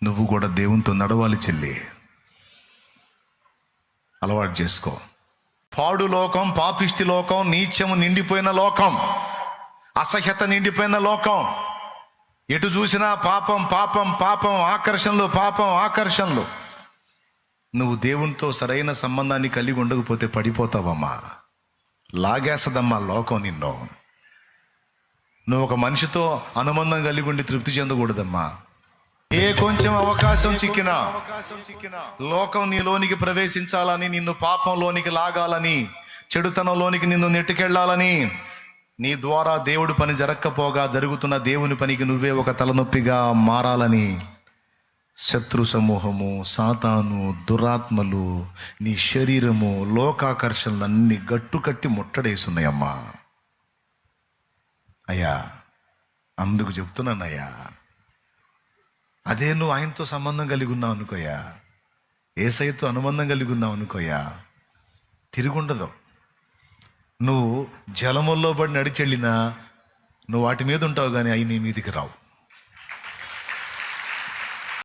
నువ్వు కూడా దేవునితో నడవాలి చెల్లి. అలవాటు చేసుకో. పాడు లోకం, పాపిష్టి లోకం, నీచము నిండిపోయిన లోకం, అసహ్యత నిండిపోయిన లోకం. ఎటు చూసినా పాపం పాపం పాపం, ఆకర్షణలు పాపం ఆకర్షణలు. నువ్వు దేవునితో సరైన సంబంధాన్ని కలిగి ఉండకపోతే పడిపోతావమ్మా. లాగేస్తుందమ్మా లోకం నిన్ను. నువ్వు ఒక మనిషితో అనుబంధం కలిగి ఉండి తృప్తి చెందకూడదమ్మా. ఏ కొంచెం అవకాశం చిక్కినా లోకం నీలోనికి ప్రవేశించాలని, నిన్ను పాపంలోనికి లాగాలని, చెడుతనంలోనికి నిన్ను నెట్టుకెళ్లాలని, నీ ద్వారా దేవుడి పని జరగకపోగా జరుగుతున్న దేవుని పనికి నువ్వే ఒక తలనొప్పిగా మారాలని శత్రు సమూహము, సాతాను, దురాత్మలు, నీ శరీరము, లోకాకర్షణలన్నీ గట్టుకట్టి ముట్టడేస్తున్నాయమ్మా. అయ్యా, అందుకు చెప్తున్నానయ్యా, అదే నువ్వు ఆయనతో సంబంధం కలిగి ఉన్నావు అనుకోయా, యేసయ్యతో అనుబంధం కలిగి ఉన్నావు అనుకోయా, తిరుగుండదు. నువ్వు జలముల్లో పడి నడిచెళ్ళినా నువ్వు వాటి మీద ఉంటావు, కానీ అవి నీ మీదికి రావు.